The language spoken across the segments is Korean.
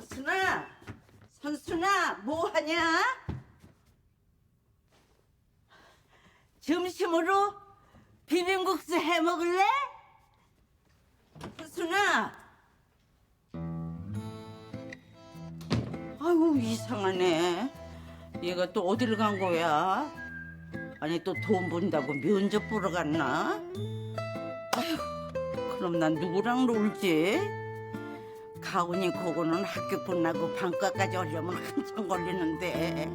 선순아, 선순아, 뭐 하냐? 점심으로 비빔국수 해 먹을래? 선순아. 아유, 이상하네. 얘가 또 어디를 간 거야? 아니, 또 돈 번다고 면접 보러 갔나? 아휴, 그럼 난 누구랑 놀지? 가훈이 그거는 학교 끝나고 방과까지 오려면 한참 걸리는데,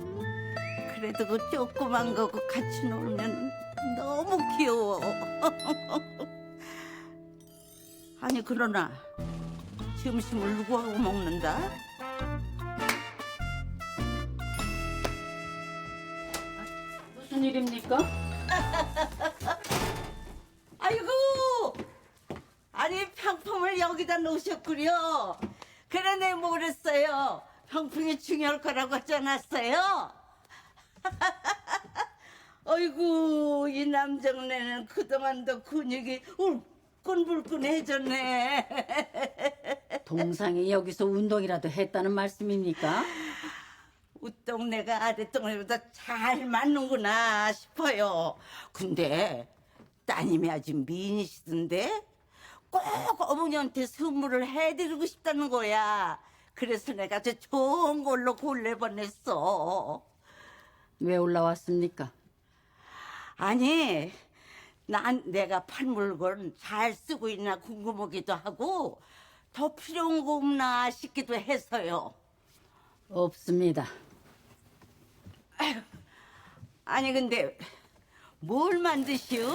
그래도 그 조그만 거고 같이 놀면 너무 귀여워. 아니, 그러나 점심을 누구하고 먹는다? 무슨 일입니까? 아이고, 아니 병풍을 여기다 놓으셨구려. 그래, 내 뭐랬어요. 병풍이 중요할 거라고 하지 않았어요? 아이고, 이 남정네는 그동안도 근육이 울끈불끈해졌네. 동상이 여기서 운동이라도 했다는 말씀입니까? 웃동네가 아랫동네보다 잘 맞는구나 싶어요. 근데 따님이 아주 미인이시던데 꼭 어머니한테 선물을 해드리고 싶다는 거야. 그래서 내가 저 좋은 걸로 골라보냈어. 왜 올라왔습니까? 아니, 내가 판 물건 잘 쓰고 있나 궁금하기도 하고 더 필요한 거 없나 싶기도 해서요. 없습니다. 아니, 근데 뭘 만드시오?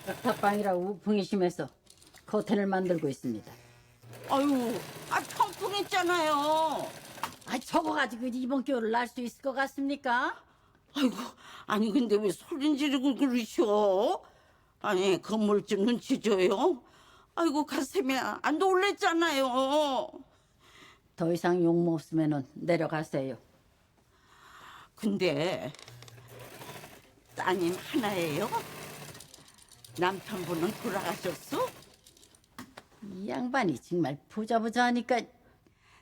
옥탑방이라 우풍이 심해서 커튼을 만들고 있습니다. 아유, 평풍 있잖아요. 아, 저거 가지고 이번 겨울을 날 수 있을 것 같습니까? 아이고, 아니 근데 왜 소린 지르고 그러셔? 아니, 건물 좀 눈치 줘요. 아이고, 가슴이 안 놀랬잖아요. 더 이상 욕 못 쓰면은 내려가세요. 근데 따님 하나예요? 남편분은 돌아가셨어? 이 양반이 정말 부자부자 하니까.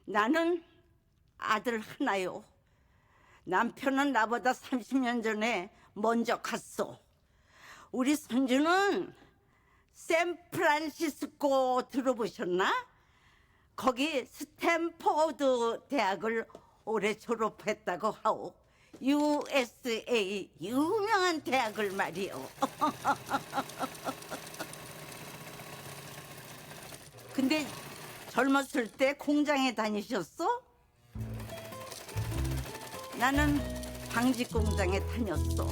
나는 아들 하나요. 남편은 나보다 30년 전에 먼저 갔어. 우리 손주는 샌프란시스코 들어보셨나? 거기 스탠포드 대학을 올해 졸업했다고 하오. USA 유명한 대학을 말이요. 근데 젊었을 때 공장에 다니셨어? 나는 방직 공장에 다녔어.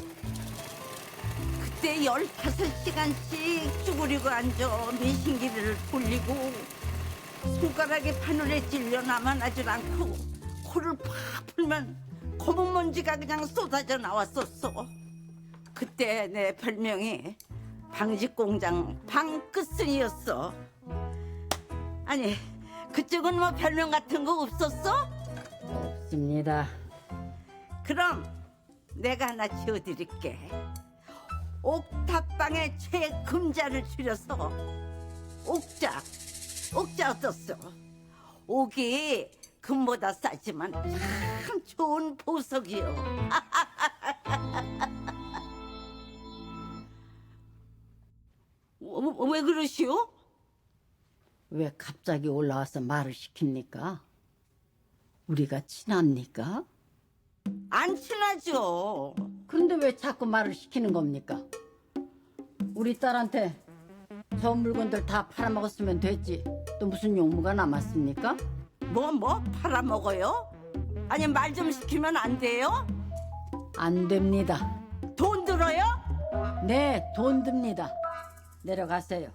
그때 15시간씩 쭈그리고 앉아 메신기를 돌리고 손가락에 바늘에 찔려 남아나질 않고 코를 팍 풀면 검은 먼지가 그냥 쏟아져 나왔었어. 그때 내 별명이 방직 공장 방끝순이었어. 아니, 그쪽은 뭐 별명 같은 거 없었어? 없습니다. 그럼 내가 하나 지어드릴게. 옥탑방에 최금자를 줄여서 옥자. 옥자 어떻소? 옥이 금보다 싸지만 참 좋은 보석이요. 왜 그러시오? 왜 갑자기 올라와서 말을 시킵니까? 우리가 친합니까? 안 친하죠. 그런데 왜 자꾸 말을 시키는 겁니까? 우리 딸한테 저 물건들 다 팔아먹었으면 됐지. 또 무슨 용무가 남았습니까? 뭐 팔아먹어요? 아니, 말 좀 시키면 안 돼요? 안 됩니다. 돈 들어요? 네, 돈 듭니다. 내려가세요.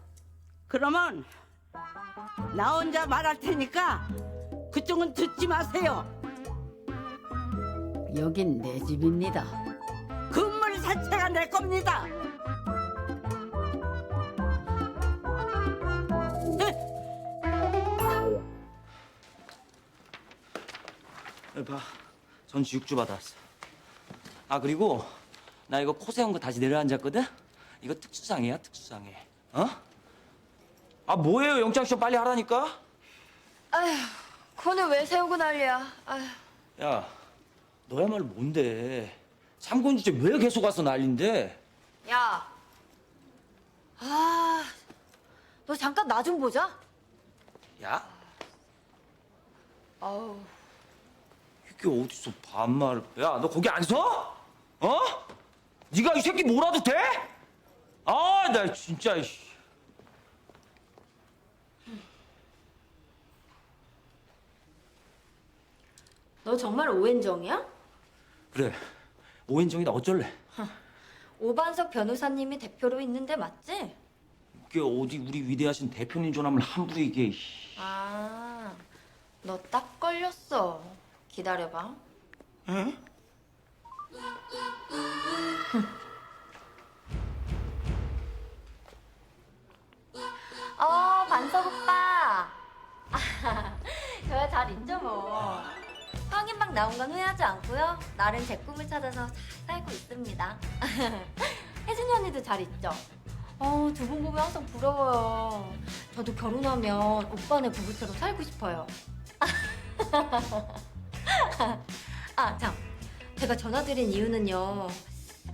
그러면 나 혼자 말할 테니까 그쪽은 듣지 마세요. 여긴 내 집입니다. 건물 자체가 내 겁니다. 여기 봐. 전지 6주 받아왔어. 아, 그리고 나 이거 코 세운 거 다시 내려앉았거든? 이거 특수상해야, 특수상해. 어? 아, 뭐예요? 영장 시험 빨리 하라니까? 아휴, 그거는 왜 세우고 난리야. 아휴. 야, 너야말로 뭔데? 삼군 주제 왜 계속 와서 난린데? 야. 아, 너 잠깐 나 좀 보자. 야, 아우. 이게 어디서 반말을? 야, 너 거기 안 서? 어? 네가 이 새끼 뭐라도 돼? 아, 나 진짜. 씨. 너 정말 오앤정이야? 그래, 오인정이다 어쩔래? 오반석 변호사님이 대표로 있는데 맞지? 이게 어디 우리 위대하신 대표님 존함을 함부로 이게. 아, 너 딱 걸렸어. 기다려봐. 응? 반석 오빠. 저야 잘 있죠 뭐. 황인방 나온 건 후회하지 않고요. 나름 제 꿈을 찾아서 잘 살고 있습니다. 혜진이 언니도 잘 있죠? 두 분 보면 항상 부러워요. 저도 결혼하면 오빠네 부부처럼 살고 싶어요. 아, 참. 제가 전화드린 이유는요.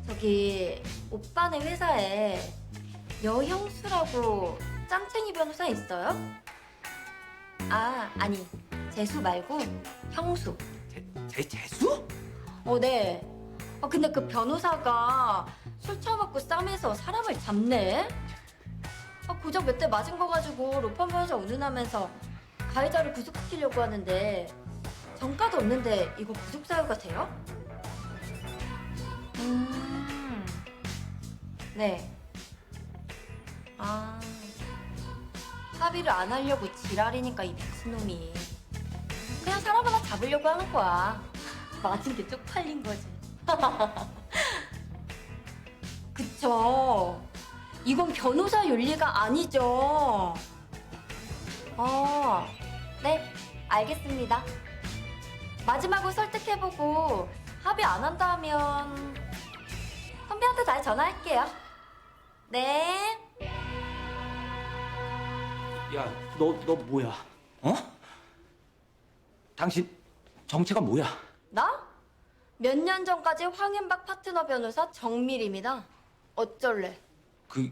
저기 오빠네 회사에 여형수라고 짬챙이 변호사 있어요? 아, 아니. 재수 말고 형수. 재수? 네. 근데 그 변호사가 술 처먹고 쌈에서 사람을 잡네? 고작 몇 대 맞은 거 가지고 로펌 변호사 운운하면서 가해자를 구속시키려고 하는데 전과도 없는데 이거 구속 사유가 돼요? 네. 아, 합의를 안 하려고 지랄이니까 이 미친놈이 그냥 사람 하나 잡으려고 하는 거야. 맞은 게 쪽팔린 거지. 그쵸. 이건 변호사 윤리가 아니죠. 네, 알겠습니다. 마지막으로 설득해보고 합의 안 한다 하면 선배한테 다시 전화할게요. 네. 야, 너 뭐야? 어? 당신 정체가 뭐야? 나? 몇 년 전까지 황현박 파트너 변호사 정밀입니다. 어쩔래? 그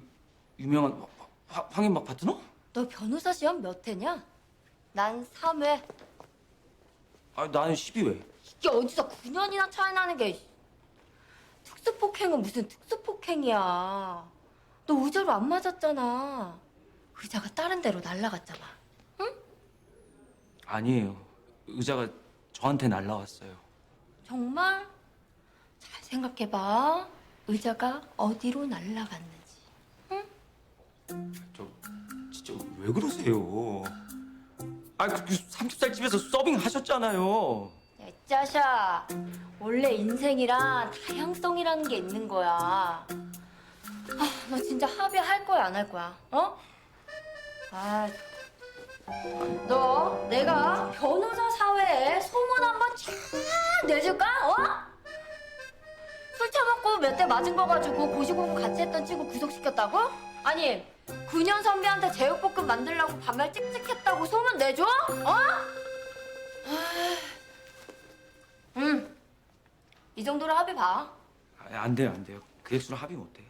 유명한 황인박 파트너? 너 변호사 시험 몇 회냐? 난 3회. 아, 나는 12회. 이게 어디서 9년이나 차이 나는 게. 특수폭행은 무슨 특수폭행이야. 너 의자로 안 맞았잖아. 의자가 다른 데로 날아갔잖아. 응? 아니에요. 의자가 저한테 날라왔어요. 정말? 잘 생각해봐. 의자가 어디로 날아갔는지. 저 진짜 왜 그러세요? 그 삼겹살 집에서 서빙 하셨잖아요. 야, 이 짜샤. 원래 인생이란 다양성이라는 게 있는 거야. 너 진짜 합의할 거야, 안 할 거야? 너 내가 변호사 사회에 소문 한번 쫙 내줄까? 술 처먹고 몇 대 맞은 거 가지고 고시공부 같이 했던 친구 구속시켰다고? 아니, 9년 선배한테 제육볶음 만들라고 반말 찍찍했다고 소문 내줘? 이 정도로 합의 봐. 안 돼요, 안 돼요. 그 액수로 합의 못 해요.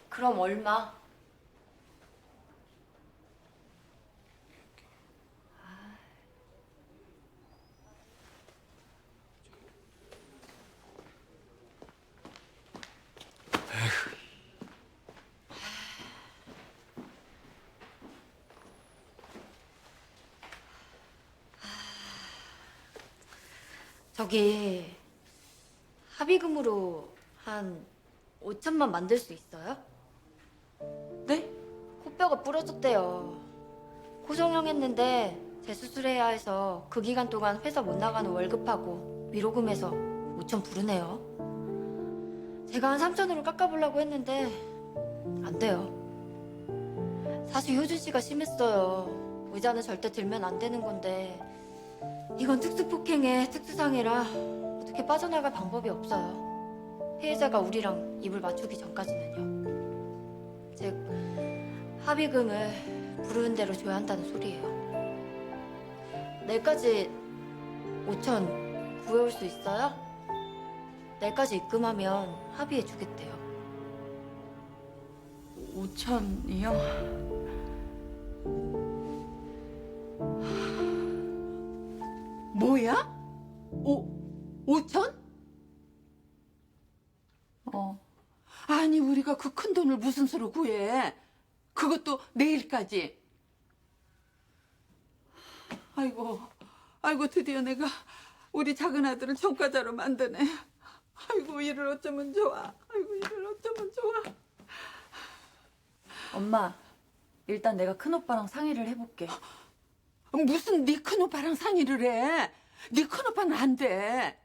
그럼 얼마? 저기 합의금으로 한 5천만 만들 수 있어요? 네? 코뼈가 부러졌대요. 고성형 했는데 재수술해야 해서 그 기간 동안 회사 못 나가는 월급하고 위로금에서 5천 부르네요. 제가 한 3천으로 깎아보려고 했는데 안 돼요. 사실 효준 씨가 심했어요. 의자는 절대 들면 안 되는 건데 이건 특수폭행의 특수상해라 어떻게 빠져나갈 방법이 없어요. 피해자가 우리랑 입을 맞추기 전까지는요. 즉 합의금을 부르는 대로 줘야 한다는 소리예요. 내일까지 5천 구해올 수 있어요? 내일까지 입금하면 합의해 주겠대요. 5천이요? 뭐야? 5천? 아니 우리가 그 큰 돈을 무슨 수로 구해? 그것도 내일까지. 아이고 드디어 내가 우리 작은 아들을 전과자로 만드네. 아이고 이를 어쩌면 좋아. 아이고 이를 어쩌면 좋아. 엄마, 일단 내가 큰오빠랑 상의를 해볼게. 무슨 네 큰오빠랑 상의를 해? 네 큰오빠는 안 돼.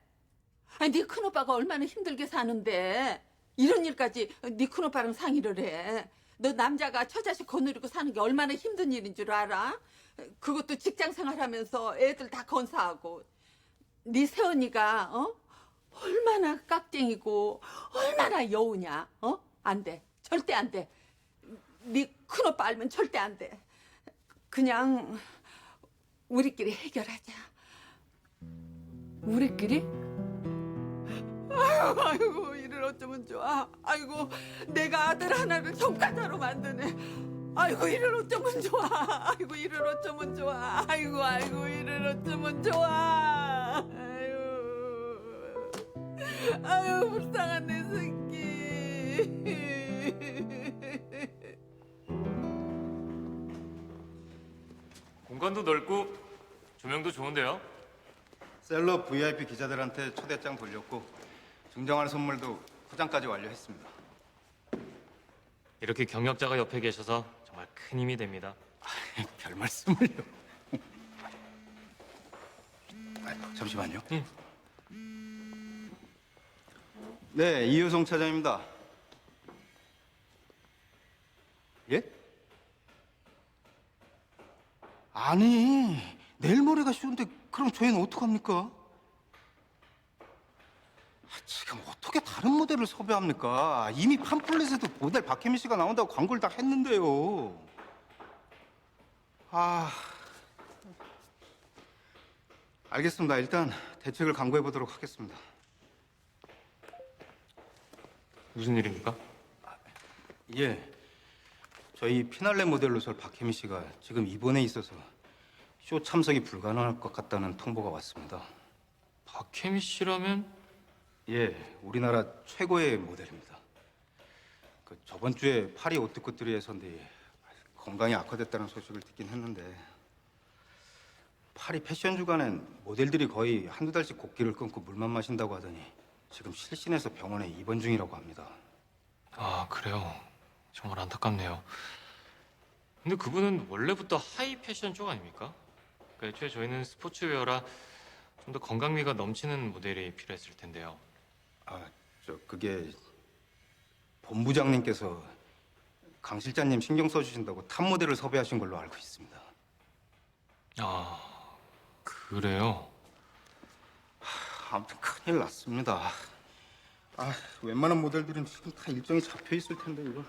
아니 네 큰오빠가 얼마나 힘들게 사는데 이런 일까지 네 큰오빠랑 상의를 해. 너 남자가 처자식 거느리고 사는 게 얼마나 힘든 일인 줄 알아? 그것도 직장 생활하면서 애들 다 건사하고. 네 새언니가 얼마나 깍쟁이고 얼마나 여우냐? 안 돼. 절대 안 돼. 네 큰오빠 알면 절대 안 돼. 그냥 우리끼리 해결하자. 우리끼리? 아이고 이를 어쩌면 좋아. 아이고 내가 아들 하나를 전과자로 만드네. 아이고 이를 어쩌면 좋아. 아이고 이를 어쩌면 좋아. 아이고 이를 어쩌면 좋아. 아유 불쌍한 내 새끼. 공간도 넓고 조명도 좋은데요. 셀럽 VIP 기자들한테 초대장 돌렸고 증정할 선물도 포장까지 완료했습니다. 이렇게 경력자가 옆에 계셔서 정말 큰 힘이 됩니다. 별 말씀을요. 잠시만요. 네, 이효성 차장입니다. 예? 아니, 내일 모레가 쉬운데 그럼 저희는 어떡합니까? 지금 어떻게 다른 모델을 섭외합니까? 이미 팜플렛에도 모델 박혜미 씨가 나온다고 광고를 다 했는데요. 알겠습니다. 일단 대책을 강구해 보도록 하겠습니다. 무슨 일입니까? 예, 저희 피날레 모델로 설 박혜미 씨가 지금 입원해 있어서 쇼 참석이 불가능할 것 같다는 통보가 왔습니다. 박혜미 씨라면 예, 우리나라 최고의 모델입니다. 저번 주에 파리 오뜨코트리에서인데 건강이 악화됐다는 소식을 듣긴 했는데 파리 패션 주간엔 모델들이 거의 한두 달씩 곡기를 끊고 물만 마신다고 하더니 지금 실신해서 병원에 입원 중이라고 합니다. 아 그래요. 정말 안타깝네요. 근데 그분은 원래부터 하이 패션 쪽 아닙니까? 그러니까 애초에 저희는 스포츠웨어라 좀 더 건강미가 넘치는 모델이 필요했을 텐데요. 그게 본부장님께서 강 실장님 신경 써주신다고 탑 모델을 섭외하신 걸로 알고 있습니다. 아 그래요? 아무튼 큰일 났습니다. 웬만한 모델들은 지금 다 일정이 잡혀 있을 텐데 이거.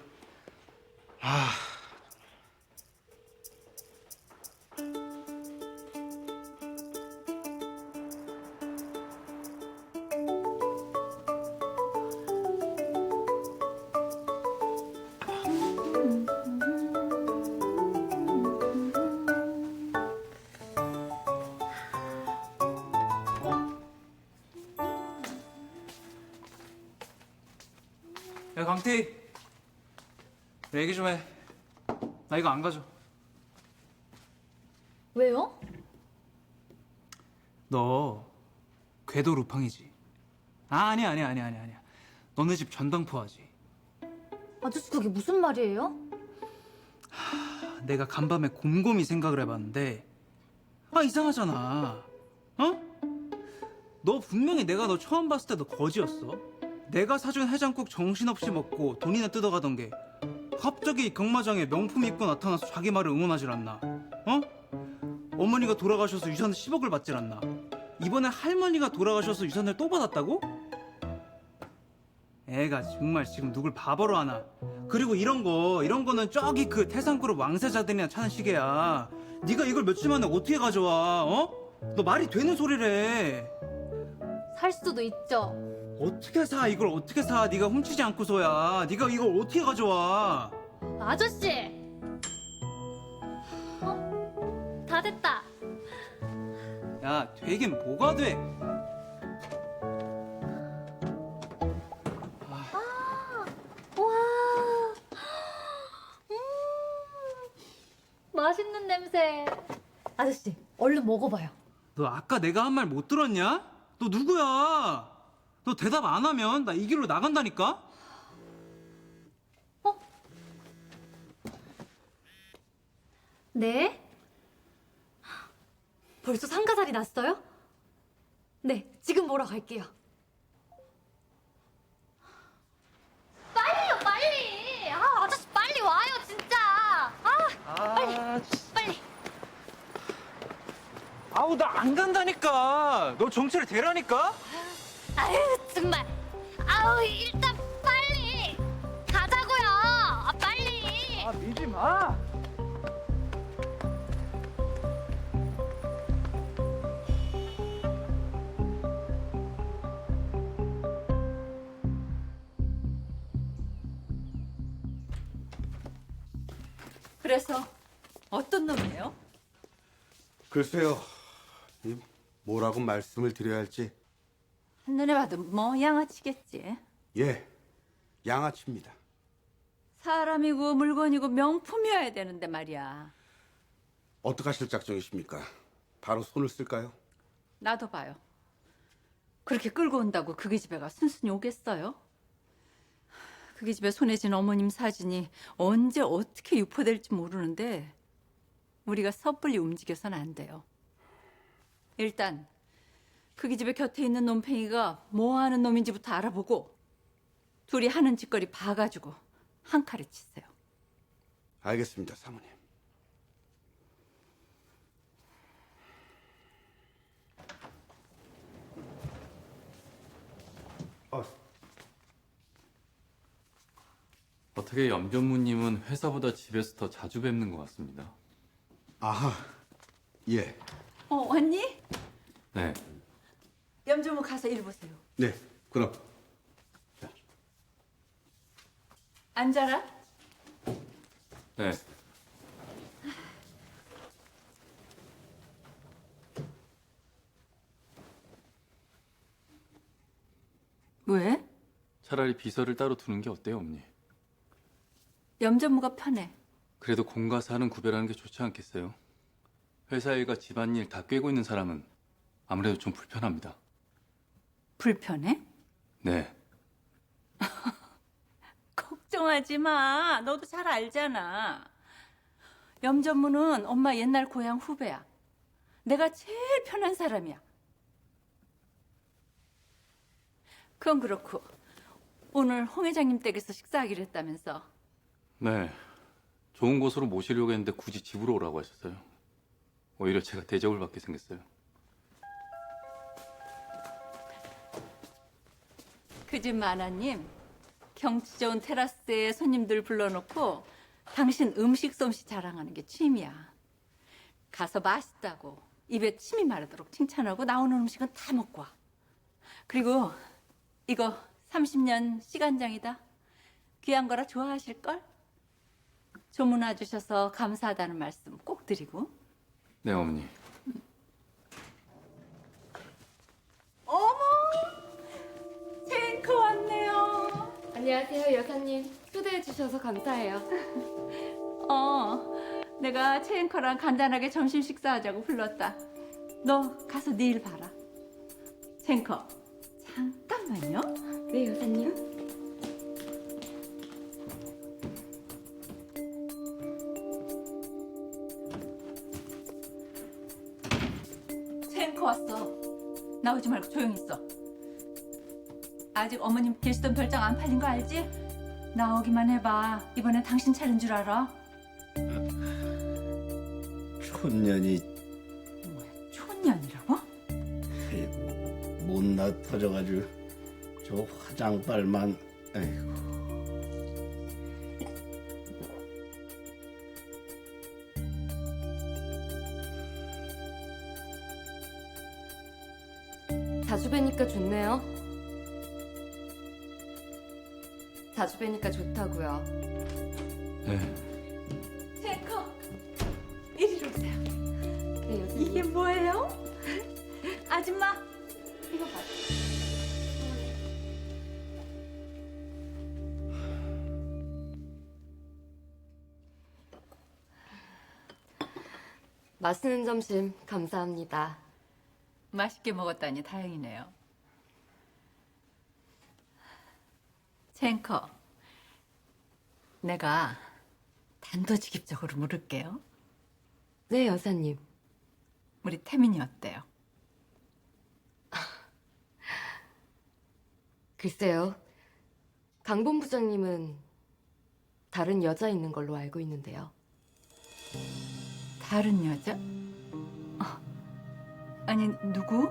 야 강태, 얘기 좀 해. 나 이거 안 가져. 왜요? 너 궤도 루팡이지? 아니야. 너네 집 전당포하지? 아저씨 그게 무슨 말이에요? 내가 간밤에 곰곰이 생각을 해봤는데 이상하잖아. 너 분명히 내가 너 처음 봤을 때도 거지였어. 내가 사준 해장국 정신없이 먹고 돈이나 뜯어가던 게 갑자기 경마장에 명품 입고 나타나서 자기 말을 응원하질 않나? 어머니가 돌아가셔서 유산 10억을 받질 않나? 이번에 할머니가 돌아가셔서 유산을 또 받았다고? 애가 정말 지금 누굴 바보로 하나? 그리고 이런 거는 저기 그 태산그룹 왕세자들이나 차는 시계야. 네가 이걸 며칠 만에 어떻게 가져와? 너 말이 되는 소리를 해. 살 수도 있죠. 어떻게 사? 이걸 어떻게 사? 네가 훔치지 않고서야. 네가 이걸 어떻게 가져와? 아저씨! 다 됐다. 야, 되긴 뭐가 돼? 와, 맛있는 냄새. 아저씨, 얼른 먹어봐요. 너 아까 내가 한 말 못 들었냐? 너 누구야? 너 대답 안 하면 나 이 길로 나간다니까? 네? 벌써 상가살이 났어요? 네, 지금 보러 갈게요. 빨리요, 빨리! 아, 아저씨 빨리 와요, 진짜! 빨리! 아우, 나 안 간다니까. 너 정체를 대라니까? 아유, 정말. 아우, 일단 빨리! 가자고요! 아, 빨리! 아, 밀지 마. 그래서 어떤 놈이에요? 글쎄요. 뭐라고 말씀을 드려야 할지. 한눈에 봐도 뭐 양아치겠지. 예, 양아치입니다. 사람이고 물건이고 명품이어야 되는데 말이야. 어떡하실 작정이십니까? 바로 손을 쓸까요? 나도 봐요. 그렇게 끌고 온다고 그게 집에가 순순히 오겠어요? 그게 집에 손에 쥔 어머님 사진이 언제 어떻게 유포될지 모르는데 우리가 섣불리 움직여서는 안 돼요. 일단 그게 집에 곁에 있는 놈팽이가 뭐 하는 놈인지부터 알아보고 둘이 하는 짓거리 봐가지고 한 칼에 치세요. 알겠습니다, 사모님. 어떻게 염 전무님은 회사보다 집에서 더 자주 뵙는 것 같습니다. 아하, 예. 왔니? 네. 염조무 가서 일 보세요. 네, 그럼. 앉아라. 네. 왜? 차라리 비서를 따로 두는 게 어때요, 어머니? 염전무가 편해. 그래도 공과 사는 구별하는 게 좋지 않겠어요? 회사 일과 집안일 다 꿰고 있는 사람은 아무래도 좀 불편합니다. 불편해? 네. 걱정하지 마. 너도 잘 알잖아. 염전무는 엄마 옛날 고향 후배야. 내가 제일 편한 사람이야. 그건 그렇고 오늘 홍 회장님 댁에서 식사하기로 했다면서. 네. 좋은 곳으로 모시려고 했는데 굳이 집으로 오라고 하셨어요. 오히려 제가 대접을 받게 생겼어요. 그 집 마나님 경치 좋은 테라스에 손님들 불러놓고 당신 음식 솜씨 자랑하는 게 취미야. 가서 맛있다고 입에 침이 마르도록 칭찬하고 나오는 음식은 다 먹고 와. 그리고 이거 30년 시간장이다. 귀한 거라 좋아하실걸? 조문와 주셔서 감사하다는 말씀 꼭 드리고. 네, 어머니. 어머! 쟁크 왔네요. 안녕하세요, 여사님. 초대해 주셔서 감사해요. 내가 체인커랑 간단하게 점심 식사하자고 불렀다. 너 가서 네 일 봐라. 체인커, 잠깐만요. 네, 여사님. 체인커 왔어. 나오지 말고 조용히 있어. 아직 어머님 계시던 별장 안 팔린 거 알지? 나오기만 해봐. 이번엔 당신 차례인 줄 알아. 촌년이 뭐야, 촌년이라고? 못나 터져가지고 저 화장빨만. 아이고. 자주 뵈니까 좋네요. 자주 뵈니까 좋다고요. 네. 쟁커, 이리로 오세요. 네, 여기 이게 뭐예요? 아줌마, 이거 봐. 맛있는 점심 감사합니다. 맛있게 먹었다니 다행이네요. 쟁커, 내가 단도직입적으로 물을게요. 네, 여사님. 우리 태민이 어때요? 글쎄요. 강 본부장님은 다른 여자 있는 걸로 알고 있는데요. 다른 여자? 아니, 누구?